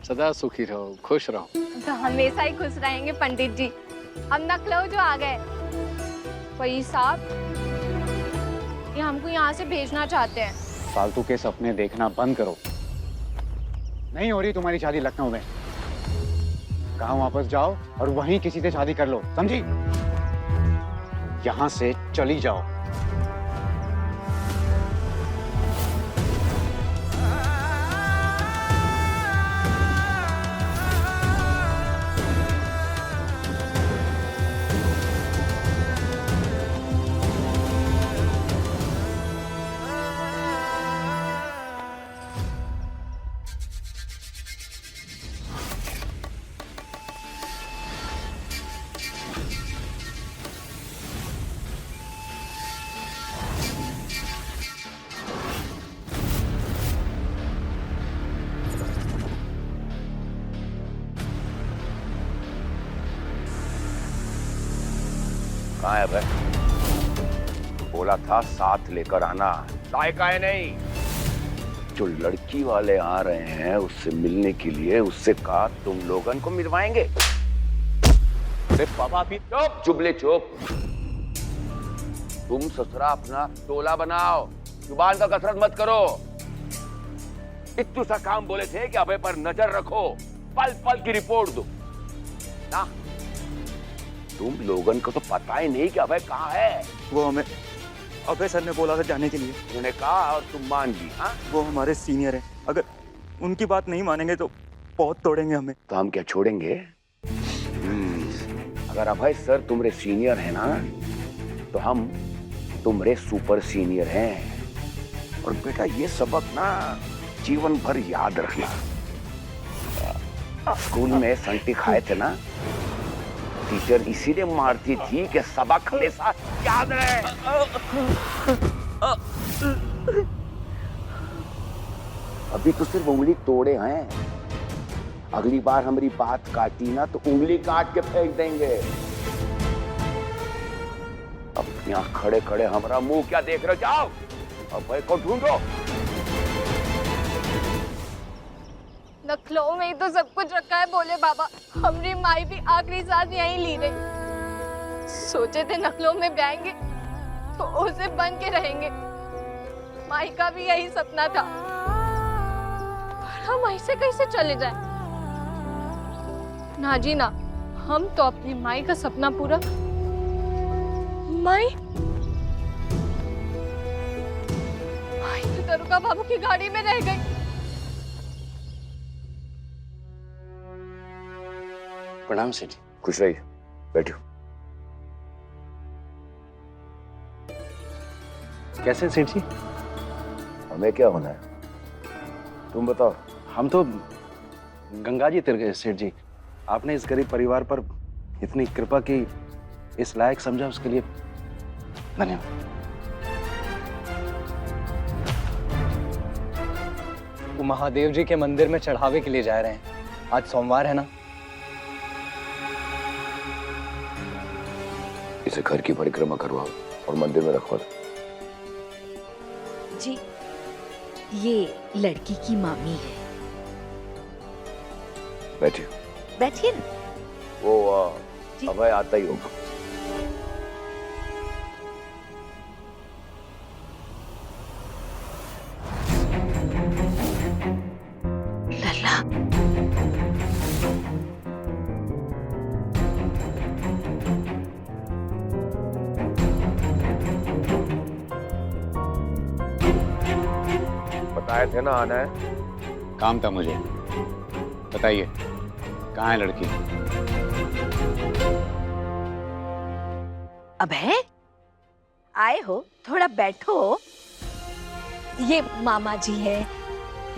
सदा सुखी रहो, खुश रहो। तो हमेशा ही खुश रहेंगे पंडित जी। हम नकलऊ जो आ गए। वही साहब, ये हमको यहाँ से भेजना चाहते हैं। फालतू के सपने देखना बंद करो। नहीं हो रही तुम्हारी शादी लखनऊ में। कहाँ वापस जाओ और वहीं किसी से शादी कर लो, समझी? यहाँ से चली जाओ। कहाँ है भाई? बोला था साथ लेकर आना, लाए का है नहीं। जो लड़की वाले आ रहे हैं उससे मिलने के लिए, उससे कहा तुम लोगन को मिलवाएंगे। अरे बाबा भी चुप, चुपले चुप। तुम ससुरा अपना टोला बनाओ, जुबान का कसरत मत करो। इतना सा काम बोले थे कि अभय पर नजर रखो, पल पल की रिपोर्ट दो ना। तुम लोगन को तो पता ही नहीं कि अभय कहाँ है। वो हमें अभय सर ने बोला था जाने के लिए। उन्होंने कहा और तुम मान ली? हाँ, वो हमारे सीनियर हैं, अगर उनकी बात नहीं मानेंगे तो बहुत तोड़ेंगे हमें। तो हम क्या छोड़ेंगे? अगर अभय सर तुम्हारे सीनियर है ना, तो हम तुम्हारे सुपर सीनियर हैं। और बेटा ये सबक ना जीवन भर याद रखना। स्कूल में संटी खाए थे ना, टीचर इसीलिए मारती थी कि सबक हमेशा याद रहे। अभी तो सिर्फ उंगली तोड़े हैं, अगली बार हमारी बात काटी ना तो उंगली काट के फेंक देंगे। अब यहाँ खड़े खड़े हमारा मुंह क्या देख रहे हो? जाओ अब भाई को ढूंढो। नखलऊ में ही तो सब कुछ रखा है बोले बाबा। हमारी माई भी आखिरी सांस यहीं ली रही। सोचे थे नखलऊ में जाएंगे तो उसे बन के रहेंगे। माई का भी यही सपना था, पर हम ऐसे कैसे चले जाएं? ना जी ना, हम तो अपनी माई का सपना पूरा। माई तो दरोगा बाबू की गाड़ी में रह गई। प्रणाम सेठ। खुश रहिए, बैठो। कैसे सेठ जी? हमें क्या होना है तुम बताओ। हम तो गंगा जी तिर गए सेठ जी। आपने इस गरीब परिवार पर इतनी कृपा की, इस लायक समझा, उसके लिए धन्यवाद। वो महादेव जी के मंदिर में चढ़ावे के लिए जा रहे हैं। आज सोमवार है ना। इसे घर की परिक्रमा करवाओ और मंदिर में रखवा दो। जी, ये लड़की की मामी है। बैठिए। बैठिए ना। वो जी। अभय आता ही होगा। लला, बताए थे ना आना है। काम था मुझे। बताइए कहाँ है लड़की? अभय आए हो, थोड़ा बैठो। ये मामा जी है,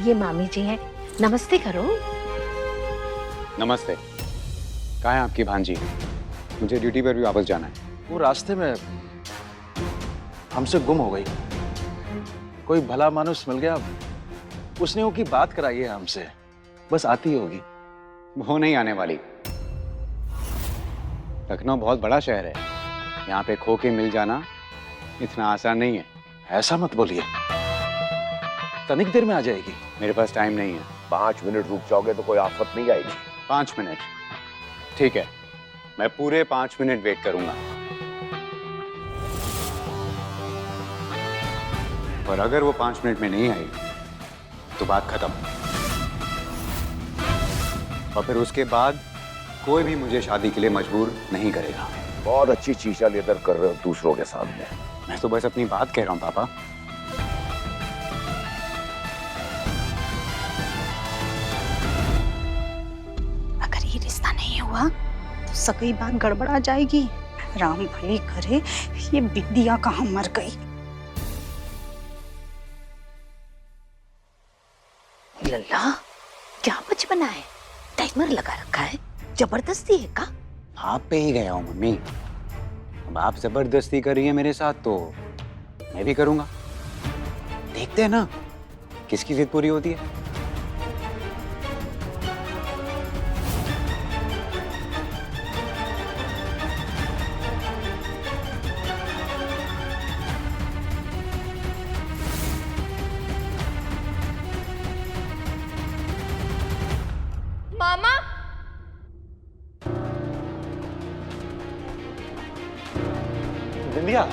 ये मामी जी है। नमस्ते करो। नमस्ते। कहाँ है आपकी भांजी? मुझे ड्यूटी पर भी वापस जाना है। वो रास्ते में हमसे गुम हो गई। कोई भला मानुस मिल गया, उसने उसकी बात कराई है हमसे। बस आती होगी। वो नहीं आने वाली। लखनऊ बहुत बड़ा शहर है, यहाँ पे खो के मिल जाना इतना आसान नहीं है। ऐसा मत बोलिए, तनिक देर में आ जाएगी। मेरे पास टाइम नहीं है। 5 मिनट रुक जाओगे तो कोई आफत नहीं आएगी। 5 मिनट, ठीक है, मैं पूरे 5 मिनट वेट करूंगा। और अगर वो 5 मिनट में नहीं आई तो बात खत्म। और फिर उसके बाद कोई भी मुझे शादी के लिए मजबूर नहीं करेगा। बहुत अच्छी चीचा लेदर कर रहे हो दूसरों के सामने। मैं तो बस अपनी बात कह रहा हूं पापा। अगर ये रिश्ता नहीं हुआ तो सगई बात गड़बड़ा जाएगी। राम भली करे ये बिंदिया कहाँ मर गई। लल्ला क्या बचपना है, टाइमर लगा रखा है, जबरदस्ती है का? आप पे ही गया हूं मम्मी। अब आप जबरदस्ती कर रही है मेरे साथ तो मैं भी करूंगा। देखते हैं ना किसकी जिद पूरी होती है। मामा बिंदिया,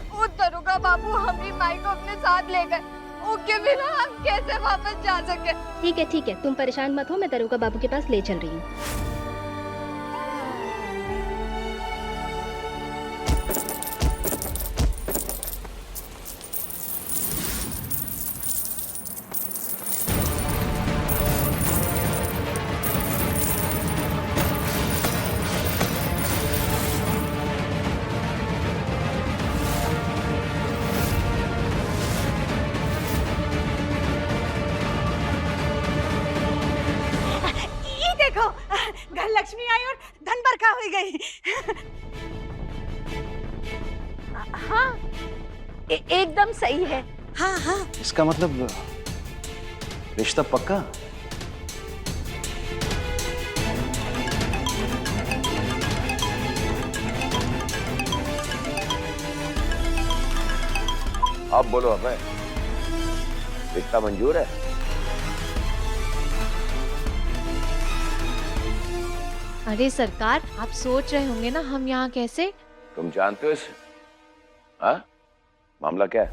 वो दरोगा बाबू हमारी माई को अपने साथ ले गए। उसके बिना हम कैसे वापस जा सके? ठीक है, तुम परेशान मत हो, मैं दरोगा बाबू के पास ले चल रही हूँ। ये देखो, घर लक्ष्मी आई और धन बरखा हो गई। हाँ, एकदम सही है। हाँ हाँ, इसका मतलब रिश्ता पक्का? अब बोलो अभय, रिश्ता मंजूर है? अरे सरकार, आप सोच रहे होंगे ना हम यहाँ कैसे? तुम जानते हो इस हाँ मामला क्या है?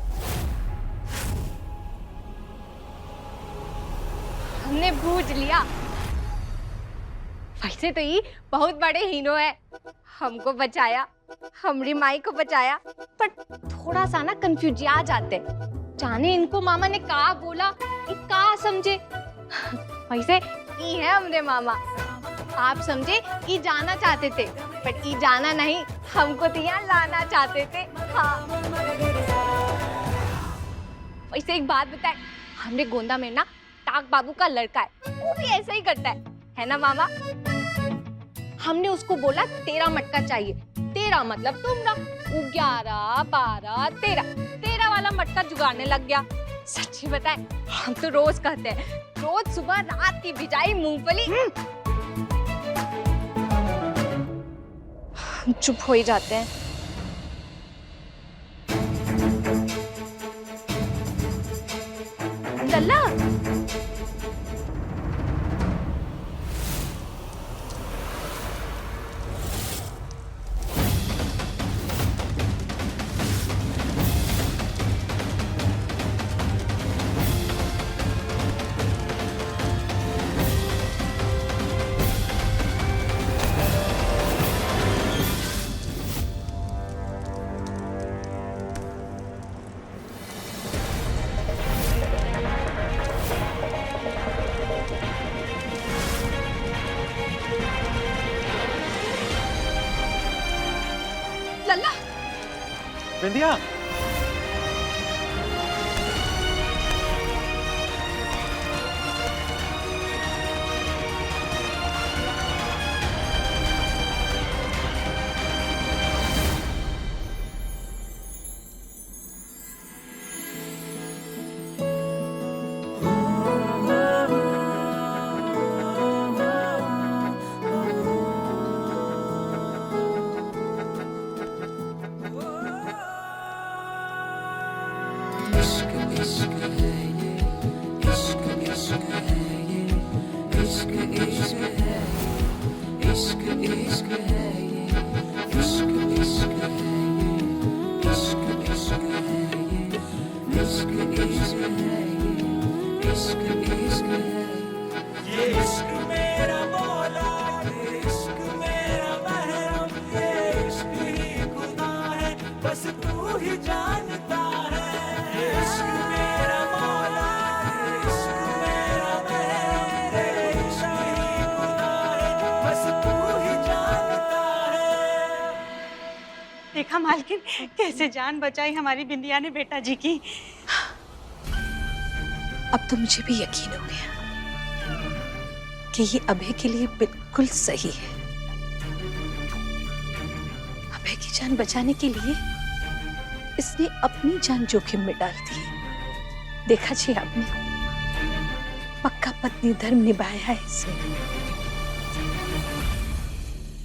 हमने बूझ लिया। वैसे तो ये बहुत बड़े हीरो है, हमको बचाया, हमारी माई को बचाया, पर थोड़ा सा ना कंफ्यूज आ जाते। जाने इनको मामा ने कहा बोला, ये कहा समझे। वैसे ये है हमरे मामा। आप समझे ये जाना चाहते थे, पर ये जाना नहीं, हमको तो यहाँ लाना चाहते थे। हाँ। वैसे एक बात बताए, हमरे गोंदा में ना टाक बाबू का लड़का है, वो भी ऐसा ही करता है ना मामा? हमने उसको बोला 13 मटका चाहिए। 13 मतलब तुमरा, 11, 12, 13 वाला मटका जुगाड़ने लग गया। सच्ची बताए, हम तो रोज कहते हैं, रोज सुबह रात की भिजाई मूंगफली। हम चुप हो ही जाते हैं। लल्ला, लल्ला, बिंदिया, देखा मालकिन कैसे जान बचाई हमारी बिंदिया ने बेटा जी की। अब तो मुझे भी यकीन हो गया कि ये अभय के लिए बिल्कुल सही है। अभय की जान बचाने के लिए इसने अपनी जान जोखिम में डाल दी। देखा जी आपने, पक्का पत्नी धर्म निभाया है इसने।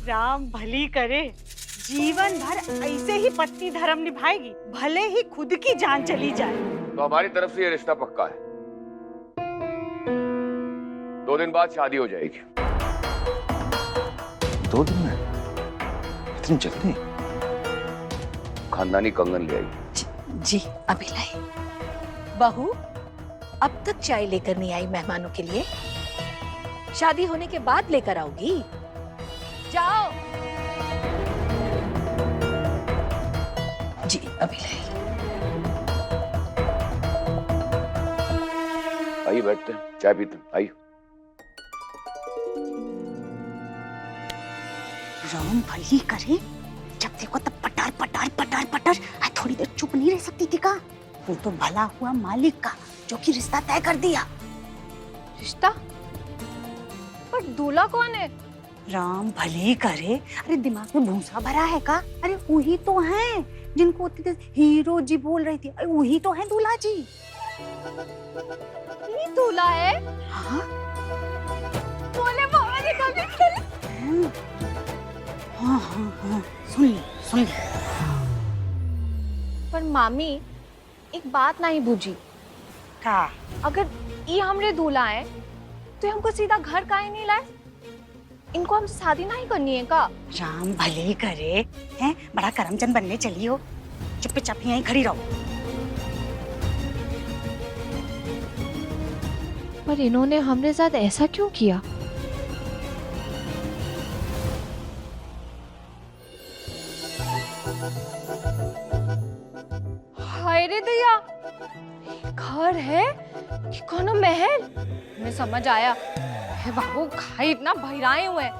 राम भली करे, जीवन भर ऐसे ही पत्नी धर्म निभाएगी, भले ही खुद की जान चली जाए। तो हमारी तरफ से ये रिश्ता पक्का है। 2 दिन बाद शादी हो जाएगी। 2 दिन में? इतनी जल्दी? खानदानी कंगन ले आई। जी अभी लाई। बहू अब तक चाय लेकर नहीं आई मेहमानों के लिए, शादी होने के बाद लेकर आओगी। जाओ। जी अभी लाई। आइए बैठते हैं, चाय पीते हैं, आइए। राम भली करे, जब देखो तब पटार पटार पटार पटार। थोड़ी देर चुप नहीं रह सकती थी का? वो तो भला हुआ मालिक का जो कि रिश्ता तय कर दिया। रिश्ता? पर दूल्हा कौन है? राम भली करे, अरे दिमाग में भूसा भरा है का? अरे वही तो हैं जिनको हीरो जी बोल रही थी, अरे वही तो है दूल्हा जी। ये दूल्हा है? हाँ बोले बाबा जी कभी। हाँ हाँ हाँ, सुन ले। पर मामी एक बात नहीं बूझी का? अगर ये हमरे दूल्हा है तो हमको सीधा घर काहे नहीं लाए? इनको हम शादी नहीं करनी है का? राम भले करे, हैं बड़ा करमचंद बनने चली हो, चुप्पे चाप यहीं खड़ी रहो। पर इन्होंने हमरे साथ ऐसा क्यों किया? हाय रे दया, घर है कि कोनो महल? हमें समझ आया है बाबू, खाई इतना बहराए हुए हैं।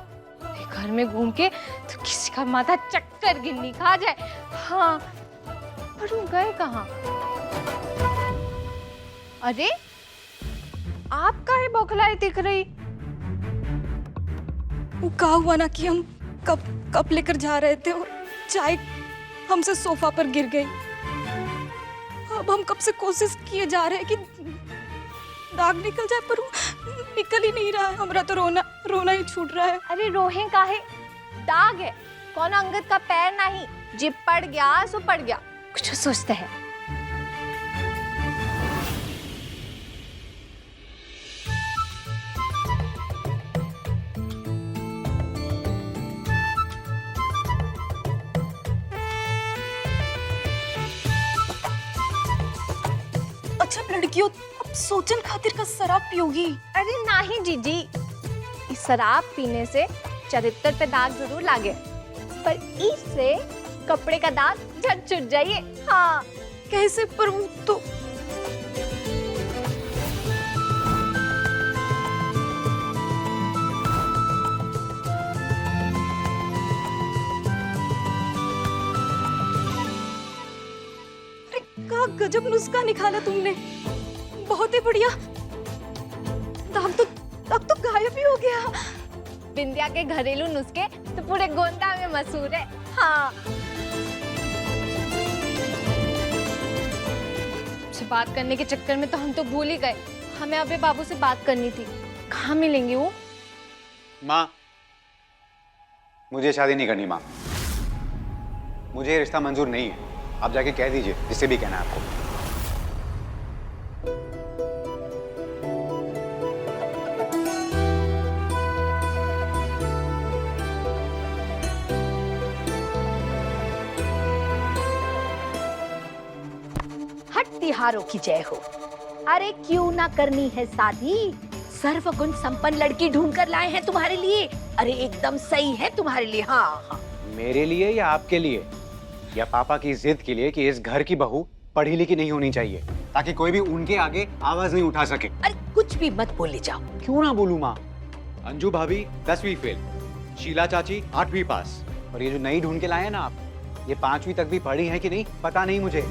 घर में घूम के तो किसी का माथा चक्कर गिन्नी खा जाए। हाँ, पर तुम गए कहाँ? अरे आप काहे बौखलाए दिख रही? वो कहा हुआ ना कि हम कप लेकर जा रहे थे और चाय हमसे सोफा पर गिर गई। अब हम कब से कोशिश किए जा रहे हैं कि दाग निकल जाए, पर वो निकल ही नहीं रहा है। हमारा तो रोना ही छूट रहा है। अरे रोहे काहे? दाग है, कौन अंगद का पैर नहीं, जिप पड़ गया सो पड़ गया। कुछ सोचते हैं। अच्छा लड़कियों, अब सोचन खातिर का शराब पियोगी? अरे नहीं जीजी, इस शराब पीने से चरित्र पे दाग जरूर लागे, पर इससे कपड़े का दाग झट छुट जाइए। हाँ कैसे? पर वो तो का गजब नुस्खा निकाला तुमने, बहुत ही बढ़िया। दाग तो गायब ही हो गया। बिंदिया के घरेलू नुस्खे तो पूरे गोंदा में मशहूर है। हाँ, से बात करने के चक्कर में तो हम तो भूल ही गए, हमें अबे बाबू से बात करनी थी। कहाँ मिलेंगे वो? माँ, मुझे शादी नहीं करनी माँ, मुझे ये रिश्ता मंजूर नहीं है। आप जाके कह दीजिए जिससे भी कहना है आपको। तिहारों की जय हो। अरे क्यों ना करनी है शादी, सर्वगुण संपन्न लड़की ढूंढ कर लाए हैं तुम्हारे लिए। अरे एकदम सही है तुम्हारे लिए। हाँ हाँ। मेरे लिए या आपके लिए, या पापा की जिद के लिए कि इस घर की बहू पढ़ी लिखी नहीं होनी चाहिए, ताकि कोई भी उनके आगे आवाज नहीं उठा सके? अरे कुछ भी मत बोले जाओ। क्यों ना बोलूं माँ? अंजू भाभी 10वीं फेल, शीला चाची 8वीं पास, और ये जो नई ढूंढ के लाए हैं ना आप, ये 5वीं तक भी पढ़ी है कि नहीं पता नहीं मुझे।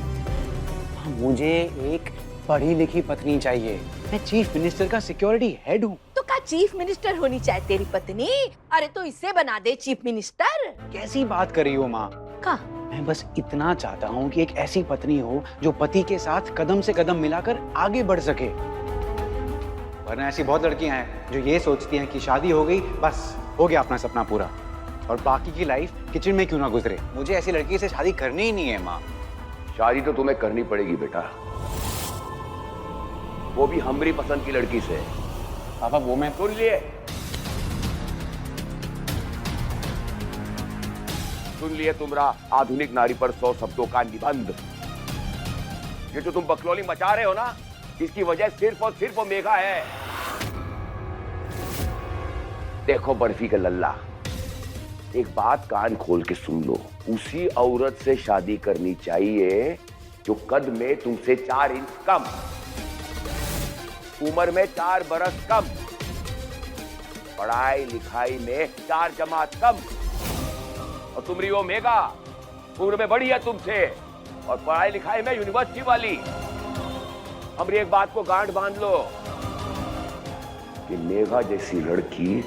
मुझे एक पढ़ी लिखी पत्नी चाहिए। मैं चीफ मिनिस्टर का सिक्योरिटी हेड हूँ। तो क्या चीफ मिनिस्टर होनी चाहिए तेरी पत्नी? अरे तो इसे बना दे चीफ मिनिस्टर। कैसी बात कर रही हो माँ? का मैं बस इतना चाहता हूँ कि एक ऐसी पत्नी हो जो पति के साथ कदम से कदम मिलाकर आगे बढ़ सके। वरना ऐसी बहुत लड़कियां हैं जो ये सोचती हैं कि शादी हो गई बस हो गया अपना सपना पूरा, और बाकी की लाइफ किचन में क्यों ना गुजरे। मुझे ऐसी लड़की से शादी करनी ही नहीं है माँ। शादी तो तुम्हें करनी पड़ेगी बेटा, वो भी हमारी पसंद की लड़की से। पापा वो मैं सुन लिए, सुन लिए तुम्हारा आधुनिक नारी पर 100 शब्दों का निबंध। ये जो तुम बकलौली मचा रहे हो ना, इसकी वजह सिर्फ और सिर्फ वो मेघा है। देखो बर्फी का लल्ला, एक बात कान खोल के सुन लो, उसी औरत से शादी करनी चाहिए जो कद में तुमसे 4 इंच कम, उम्र में 4 बरस कम, पढ़ाई लिखाई में 4 जमात कम। और तुम्हारी वो मेघा उम्र में बड़ी है तुमसे और पढ़ाई लिखाई में यूनिवर्सिटी वाली। हमारी एक बात को गांठ बांध लो कि मेघा जैसी लड़की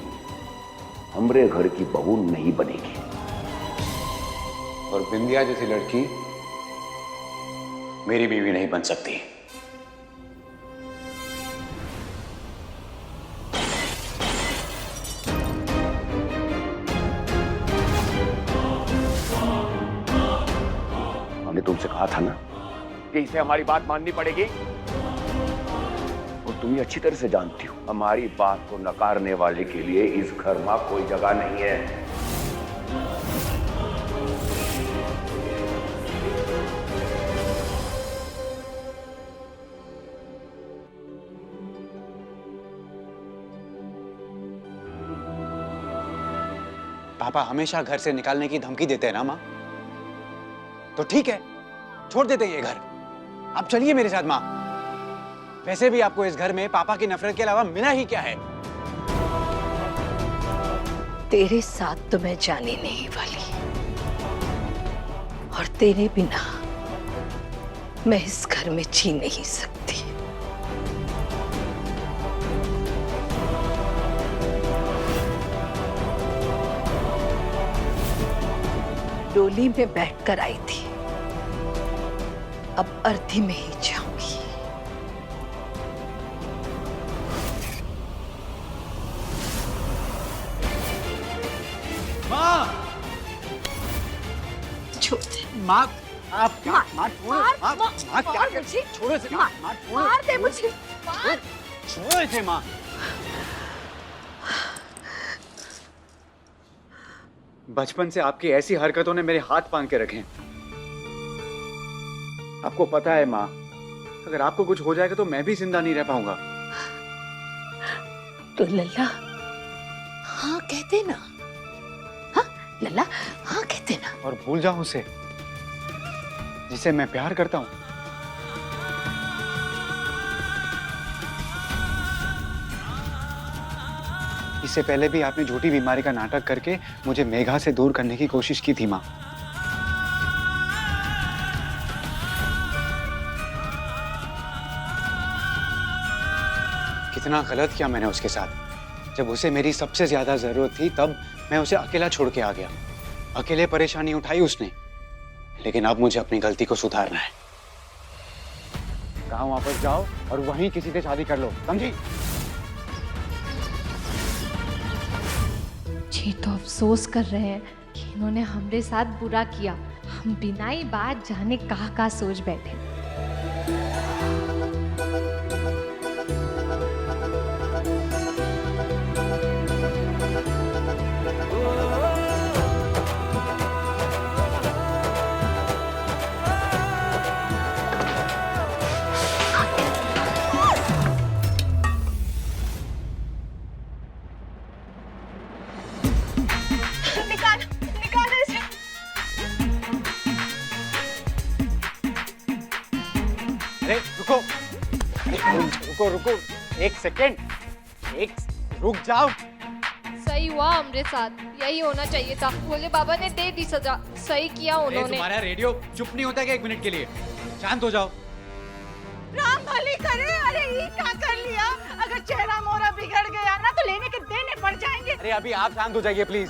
हमरे घर की बहू नहीं बनेगी, और बिंदिया जैसी लड़की मेरी बीवी नहीं बन सकती। हमने तुमसे कहा था ना कि इसे हमारी बात माननी पड़ेगी, और तुम ये अच्छी तरह से जानती हो हमारी बात को नकारने वाले के लिए इस घर में कोई जगह नहीं है। पापा हमेशा घर से निकालने की धमकी देते हैं ना माँ, तो ठीक है छोड़ देते हैं ये घर। आप चलिए मेरे साथ माँ। वैसे भी आपको इस घर में पापा की नफरत के अलावा मिला ही क्या है? तेरे साथ तो मैं जाने नहीं वाली, और तेरे बिना मैं इस घर में जी नहीं सकती। डोली में बैठकर आई थी, अब अर्थी में ही जाऊंगी। माँ, छोड़ दे। माँ आप क्या? मार, माँ छोड़ो। मार, माँ मार, माँ क्या मार कर? मुझे। छोड़ो इसे। मार, माँ छोड़ो। मार दे मुझे, मार। छोड़ो इसे माँ। बचपन से आपकी ऐसी हरकतों ने मेरे हाथ बांध के रखे हैं। आपको पता है माँ, अगर आपको कुछ हो जाएगा तो मैं भी जिंदा नहीं रह पाऊंगा। तो लल्ला हाँ कहते ना, हाँ लल्ला हाँ कहते ना। और भूल जाऊं उसे जिसे मैं प्यार करता हूं। इससे पहले भी आपने झूठी बीमारी का नाटक करके मुझे मेघा से दूर करने की कोशिश की थी माँ। कितना गलत किया मैंने उसके साथ। जब उसे मेरी सबसे ज्यादा जरूरत थी तब मैं उसे अकेला छोड़ के आ गया। अकेले परेशानी उठाई उसने, लेकिन अब मुझे अपनी गलती को सुधारना है। गांव वापस जाओ और वहीं किसी से शादी कर लो, समझी? जी तो अफसोस कर रहे हैं कि इन्होंने हमारे साथ बुरा किया। हम बिना ही बात जाने कहाँ सोच बैठे। अरे रुको, रुको रुको, एक सेकेंड, रुक जाओ। सही हुआ हमरे साथ, यही होना चाहिए था। भोले बाबा ने दे दी सजा, सही किया अरे उन्होंने। तुम्हारा रेडियो चुप नहीं होता क्या 1 मिनट के लिए? शांत हो जाओ। राम भली करे, अरे ये क्या कर लिया? अगर चेहरा मोरा बिगड़ गया ना तो लेने के देने पड़ जाएंगे। अरे अभी आप शांत हो जाइए प्लीज।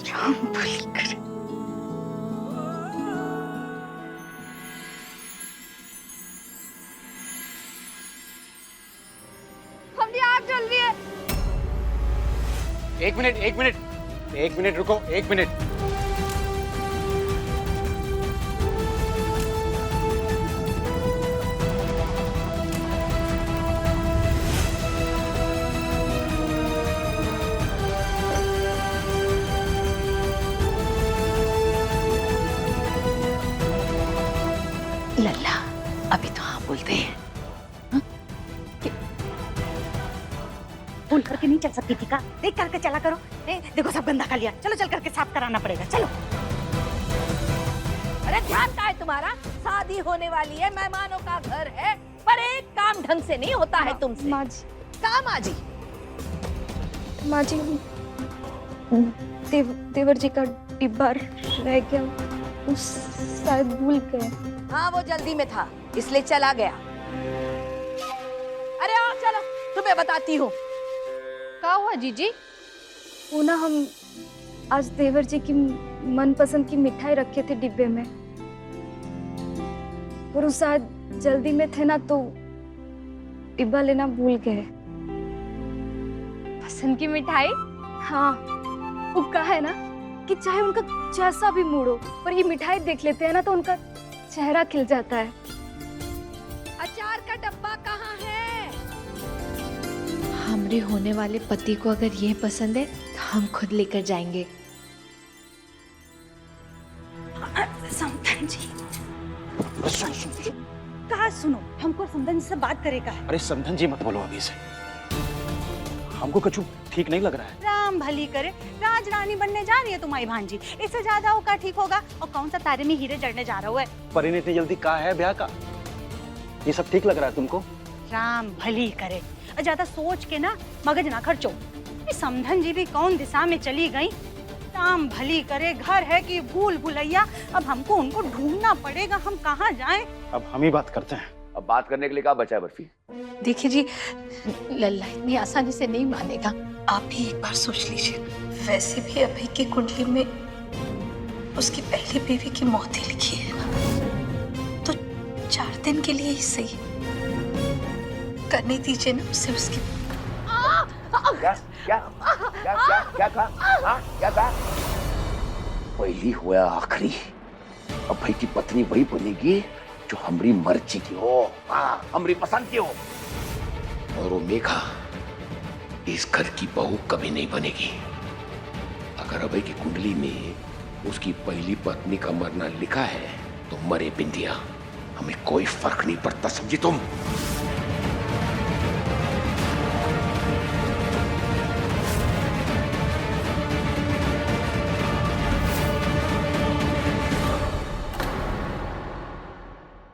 राम भली करे। हमने आग जल रही है। एक मिनट रुको, 1 मिनट। लल्ला, अभी तो हाँ बोलते हैं। भूल करके नहीं चल सकती थी का? देख करके चला करो। देखो सब गंदा कर लिया, चलो चल करके साफ कराना पड़ेगा, चलो। अरे ध्यान का है तुम्हारा? शादी होने वाली है, मेहमानों का घर है, पर एक काम ढंग से नहीं होता है तुमसे। माँ जी, का माँ जी? माँ जी, देवर जी का डिब्बा रह गया, उस शायद भूल गए। हाँ, वो जल्दी में था इसलिए चला गया। अरे आओ चलो, तुम्हें बताती हूँ। क्या हुआ जीजी? वो ना, हम आज देवर जी की मनपसंद की मिठाई रखे थे डिब्बे में, और वो शायद जल्दी में थे ना तो डिब्बा लेना भूल गए। पसंद की मिठाई? हाँ, वो कहा है ना कि चाहे उनका जैसा भी मूड हो, पर ये मिठाई देख लेते हैं ना तो उनका चेहरा खिल जाता है। अचार का डब्बा कहाँ है? हमरे होने वाले पति को अगर ये पसंद है तो हम खुद लेकर जाएंगे। समधन जी, कहा सुनो, हमको समधन जी से बात करेगा है। अरे समधन जी मत बोलो अभी से, हमको कुछ ठीक नहीं लग रहा है। राम भली करे, राज रानी बनने जा रही है तुम्हारी भांजी, इससे ज्यादा वो का ठीक होगा? और कौन सा तारे में हीरे जड़ने जा रहा है? पर इन्हें इतनी जल्दी कहा है ब्याह का? ये सब ठीक लग रहा है तुमको? राम भली करे, और ज्यादा सोच के ना मगज ना खर्चो। ये समधन जी भी कौन दिशा में चली गई? राम भली करे, घर है कि भूल भुलैया, अब हमको उनको ढूंढना पड़ेगा, हम कहाँ जाएं? अब हम ही बात करते हैं। अब बात करने के लिए क्या बचा है बर्फी? देखिए जी, लल्ला इतनी आसानी से नहीं मानेगा। आप भी एक बार सोच लीजिए। वैसे भी अभय की कुंडली में उसकी पहली बीवी की मौत ही लिखी है ना, तो 4 दिन के लिए ही सही करने दीजिए ना उसे उसकी। क्या कहा? पहली हुआ आखिरी। अभय की पत्नी वही बनेगी जो हमारी मर्जी की हो, हमारी पसंद की हो। और वो मेघा इस घर की बहू कभी नहीं बनेगी। अगर अभय की कुंडली में उसकी पहली पत्नी का मरना लिखा है तो मरे बिंदिया, हमें कोई फर्क नहीं पड़ता, समझी तुम?